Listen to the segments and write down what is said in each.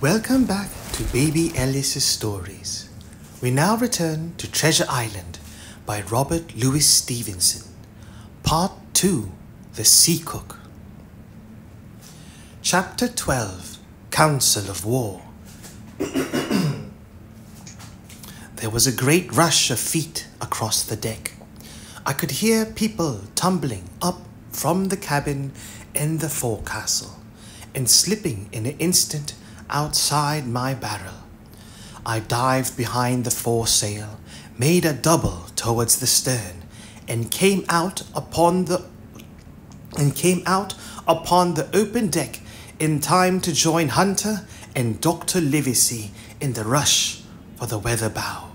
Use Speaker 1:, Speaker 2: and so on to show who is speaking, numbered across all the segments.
Speaker 1: Welcome back to Baby Ellis's Stories. We now return to Treasure Island by Robert Louis Stevenson. Part 2, The Sea Cook. Chapter 12, Council of War. There was a great rush of feet across the deck. I could hear people tumbling up from the cabin in the forecastle and slipping in an instant outside my barrel. I dived behind the foresail, made a double towards the stern, and came out upon the open deck in time to join Hunter and Dr. Livesey in the rush for the weather bow.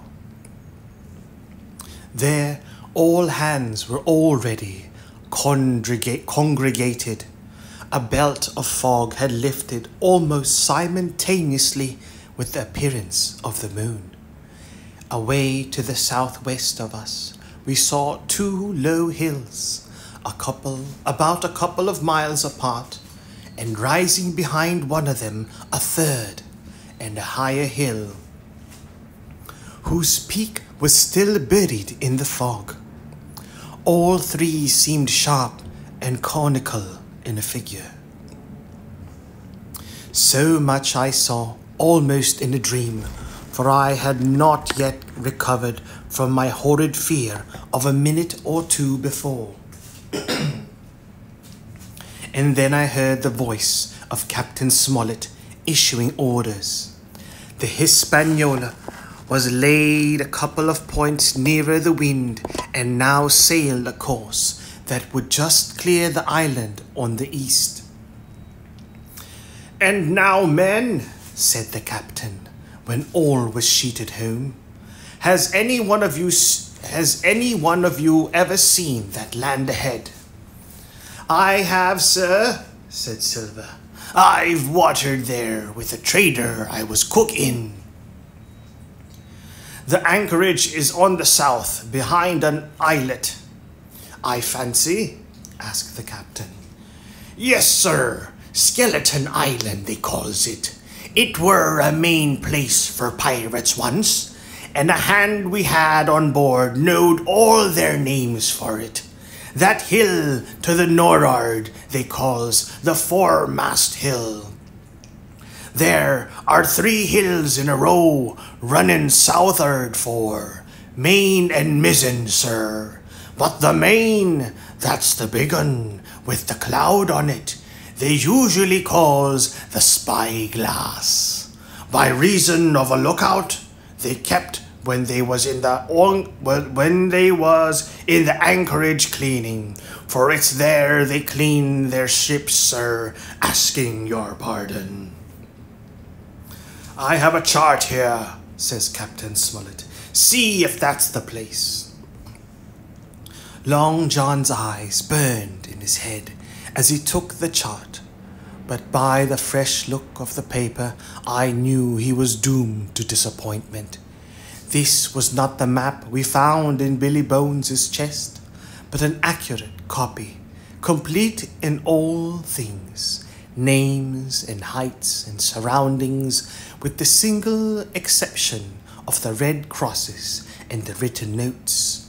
Speaker 1: There, all hands were already congregated. A belt of fog had lifted almost simultaneously with the appearance of the moon. Away to the southwest of us, we saw two low hills, about a couple of miles apart, and rising behind one of them a third and a higher hill, whose peak was still buried in the fog. All three seemed sharp and conical in a figure. So much I saw, almost in a dream, for I had not yet recovered from my horrid fear of a minute or two before. And then I heard the voice of Captain Smollett issuing orders. The Hispaniola was laid a couple of points nearer the wind and now sailed a course that would just clear the island on the east. "And now, men," said the captain, when all was sheeted home, has any one of you ever seen that land ahead?" "I have, sir," said Silver. "I've watered there with a trader I was cook in." "The anchorage is on the south, behind an islet, I fancy?" asked the captain. "Yes, sir. Skeleton Island, they calls it. It were a main place for pirates once, and a hand we had on board knowed all their names for it. That hill to the nor'ard they calls the foremast hill. There are 3 hills in a row running south'ard for main and mizzen, sir. But the main, that's the big un, with the cloud on it, they usually calls the spyglass, by reason of a lookout they kept when they was in the anchorage cleaning, for it's there they clean their ships, sir, asking your pardon." "I have a chart here," says Captain Smollett. "See if that's the place." Long John's eyes burned in his head as he took the chart, but by the fresh look of the paper I knew he was doomed to disappointment. This was not the map we found in Billy Bones's chest, but an accurate copy, complete in all things, names and heights and surroundings, with the single exception of the red crosses and the written notes.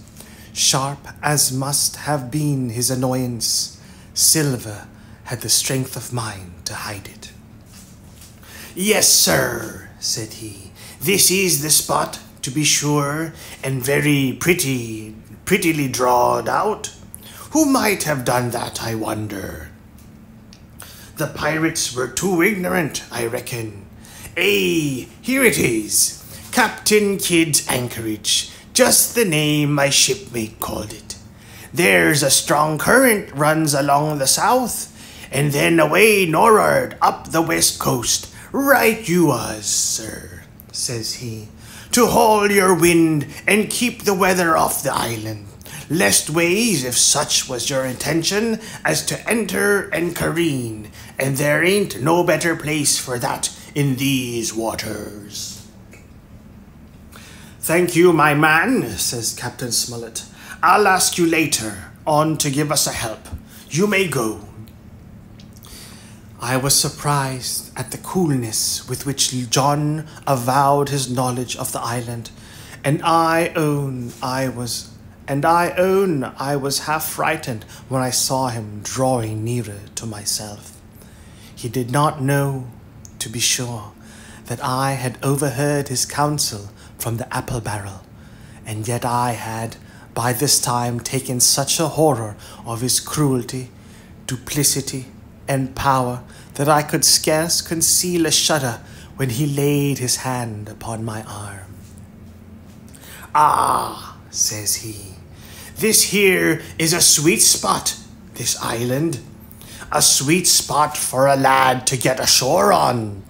Speaker 1: Sharp as must have been his annoyance, Silver had the strength of mind to hide it. "Yes, sir," said he. "This is the spot, to be sure, and very prettily drawed out. Who might have done that, I wonder? The pirates were too ignorant, I reckon. Here it is. Captain Kidd's anchorage. Just the name my shipmate called it. There's a strong current runs along the south, and then away nor'ard up the west coast. Right you was, sir," says he, "to haul your wind and keep the weather off the island. Lestways, if such was your intention as to enter and careen, and there ain't no better place for that in these waters." "Thank you, my man," says Captain Smollett. "I'll ask you later on to give us a help. You may go." I was surprised at the coolness with which John avowed his knowledge of the island, and I own I was half frightened when I saw him drawing nearer to myself. He did not know, to be sure, that I had overheard his counsel from the apple barrel, and yet I had by this time taken such a horror of his cruelty, duplicity, and power that I could scarce conceal a shudder when he laid his hand upon my arm. "Ah," says he, "this here is a sweet spot, this island. A sweet spot for a lad to get ashore on.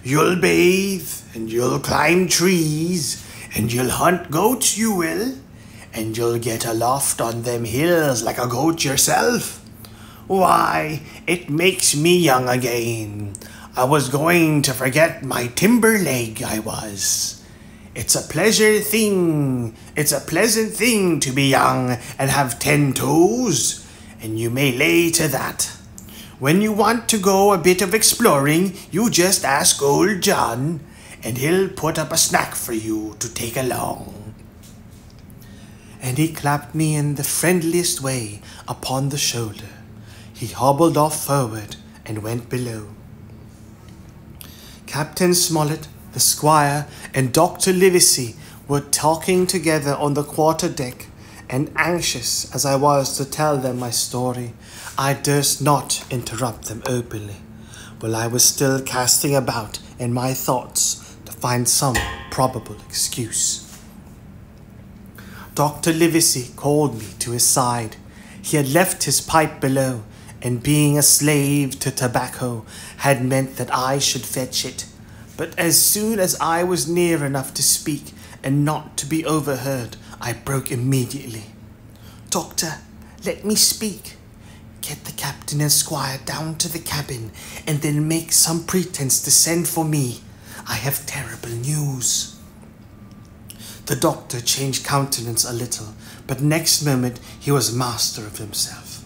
Speaker 1: You'll bathe, and you'll climb trees, and you'll hunt goats, you will, and you'll get aloft on them hills like a goat yourself. Why, it makes me young again. I was going to forget my timber leg, I was. It's a pleasant thing to be young and have 10 toes, and you may lay to that. When you want to go a bit of exploring, you just ask old John, and he'll put up a snack for you to take along." And he clapped me in the friendliest way upon the shoulder. He hobbled off forward and went below. Captain Smollett, the Squire, and Dr. Livesey were talking together on the quarter-deck, and anxious as I was to tell them my story, I durst not interrupt them openly, while I was still casting about in my thoughts to find some probable excuse. Dr. Livesey called me to his side. He had left his pipe below, and being a slave to tobacco had meant that I should fetch it. But as soon as I was near enough to speak and not to be overheard, I broke immediately. "Doctor, let me speak. Get the captain and Squire down to the cabin, and then make some pretense to send for me. I have terrible news." The doctor changed countenance a little, but next moment he was master of himself.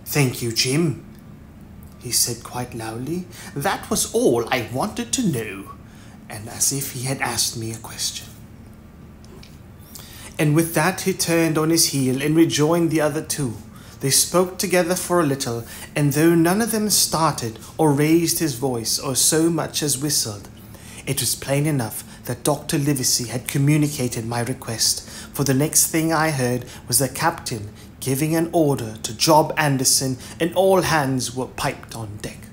Speaker 1: "Thank you, Jim," he said quite loudly. "That was all I wanted to know," and as if he had asked me a question. And with that he turned on his heel and rejoined the other two. They spoke together for a little, and though none of them started or raised his voice or so much as whistled, it was plain enough that Dr. Livesey had communicated my request, for the next thing I heard was the captain giving an order to Job Anderson, and all hands were piped on deck.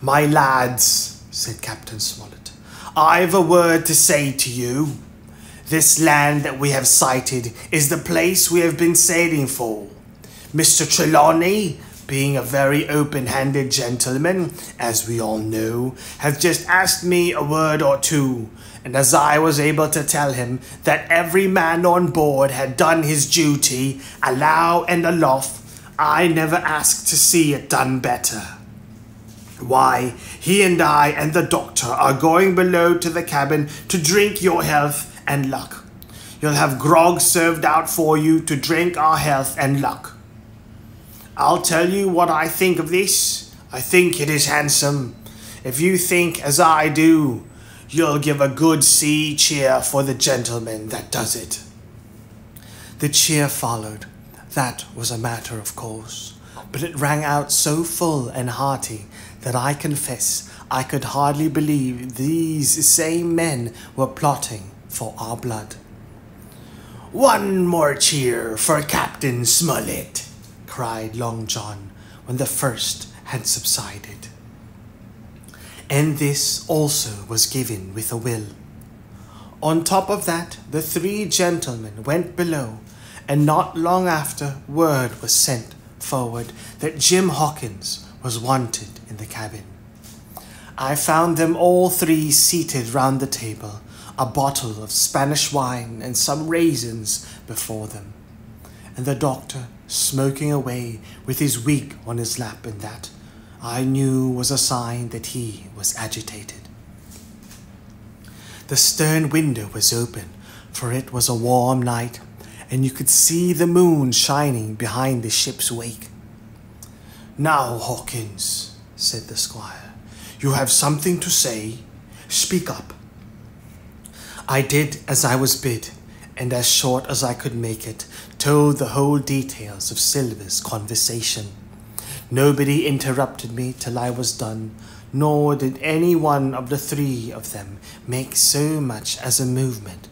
Speaker 1: "My lads," said Captain Smollett, "I've a word to say to you. This land that we have sighted is the place we have been sailing for. Mr. Trelawney, being a very open-handed gentleman, as we all know, has just asked me a word or two, and as I was able to tell him that every man on board had done his duty, alow and aloft, I never asked to see it done better. Why, he and I and the doctor are going below to the cabin to drink your health and luck. You'll have grog served out for you to drink our health and luck. I'll tell you what I think of this. I think it is handsome. If you think as I do, you'll give a good sea cheer for the gentleman that does it." The cheer followed. That was a matter of course, but it rang out so full and hearty that I confess I could hardly believe these same men were plotting for our blood. "One more cheer for Captain Smollett," cried Long John when the first had subsided. And this also was given with a will. On top of that, the 3 gentlemen went below, and not long after word was sent forward that Jim Hawkins was wanted in the cabin. I found them all 3 seated round the table, a bottle of Spanish wine and some raisins before them, and the doctor smoking away with his wig on his lap, and that I knew was a sign that he was agitated. The stern window was open, for it was a warm night, and you could see the moon shining behind the ship's wake. "Now, Hawkins," said the squire, "you have something to say. Speak up." I did as I was bid, and as short as I could make it, told the whole details of Silver's conversation. Nobody interrupted me till I was done, nor did any one of the three of them make so much as a movement,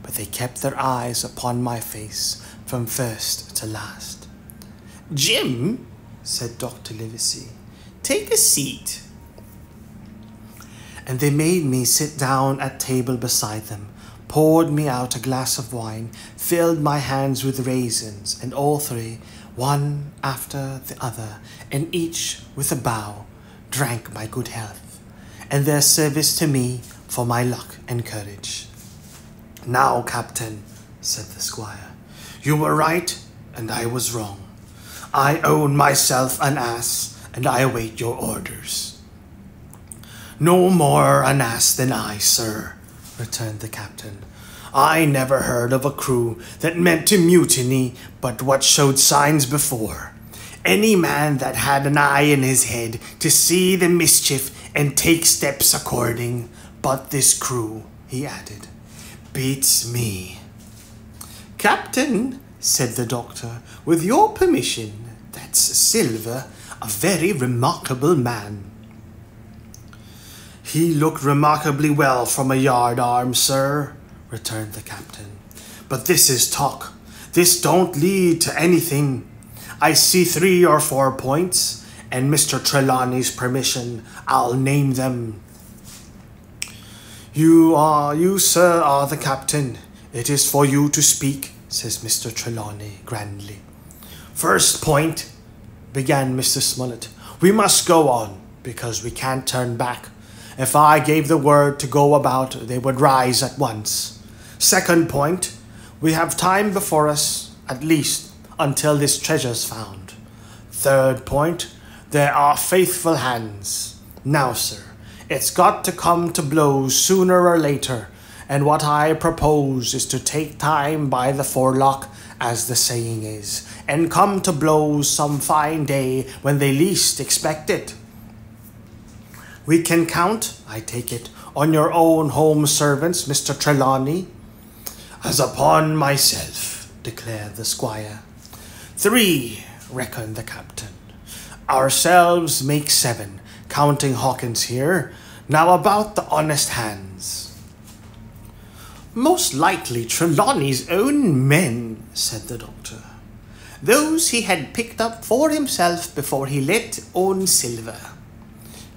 Speaker 1: but they kept their eyes upon my face from first to last. "Jim," said Dr. Livesey, "take a seat." And they made me sit down at table beside them, poured me out a glass of wine, filled my hands with raisins, and all three, one after the other, and each with a bow, drank my good health, and their service to me for my luck and courage. "Now, Captain," said the squire, "you were right, and I was wrong. I own myself an ass, and I await your orders." "No more an ass than I, sir," returned the captain. "I never heard of a crew that meant to mutiny but what showed signs before. Any man that had an eye in his head to see the mischief and take steps according. But this crew," he added, "beats me." "Captain," said the doctor, "with your permission, that's Silver, a very remarkable man." "He looked remarkably well from a yard-arm, sir," returned the captain. "But this is talk. This don't lead to anything. I see 3 or 4 points, and Mr. Trelawney's permission, I'll name them." You, sir, are the captain. It is for you to speak," says Mr. Trelawney grandly. "First point," began Mr. Smollett. "We must go on, because we can't turn back. If I gave the word to go about, they would rise at once. Second point, we have time before us, at least, until this treasure's found. Third point, there are faithful hands. Now, sir, it's got to come to blows sooner or later, and what I propose is to take time by the forelock, as the saying is, and come to blows some fine day when they least expect it. We can count, I take it, on your own home servants, Mr. Trelawney." "As upon myself," declared the squire. "3, reckoned the captain. "Ourselves make 7, counting Hawkins here. Now about the honest hands." "Most likely Trelawney's own men," said the doctor. "Those he had picked up for himself before he let own Silver."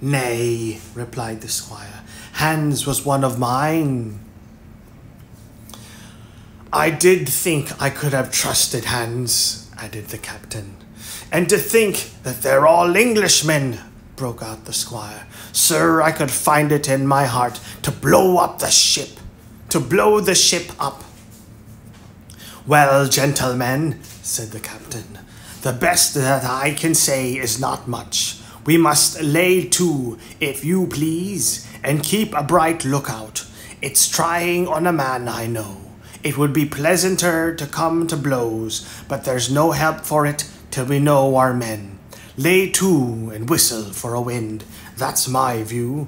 Speaker 1: "Nay," replied the squire, "Hans was one of mine." "I did think I could have trusted Hans," added the captain. "And to think that they're all Englishmen," broke out the squire. "Sir, I could find it in my heart to blow up the ship, to blow the ship up." "Well, gentlemen," said the captain, "the best that I can say is not much. We must lay to, if you please, and keep a bright lookout. It's trying on a man, I know. It would be pleasanter to come to blows, but there's no help for it till we know our men. Lay to and whistle for a wind. That's my view."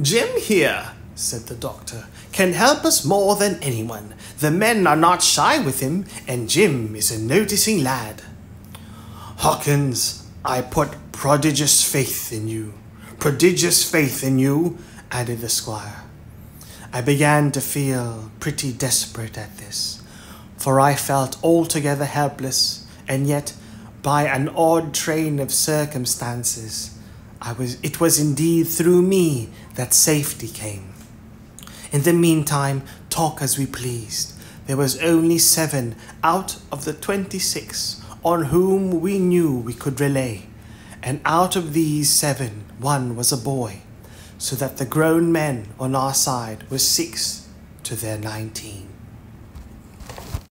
Speaker 1: "Jim here," said the doctor, "can help us more than anyone. The men are not shy with him, and Jim is a noticing lad." "Hawkins, I put prodigious faith in you. Prodigious faith in you," added the squire. I began to feel pretty desperate at this, for I felt altogether helpless, and yet, by an odd train of circumstances, it was indeed through me that safety came. In the meantime, talk as we pleased, there was only 7 out of the 26 on whom we knew we could rely, and out of these 7, 1 was a boy, so that the grown men on our side were 6 to their 19.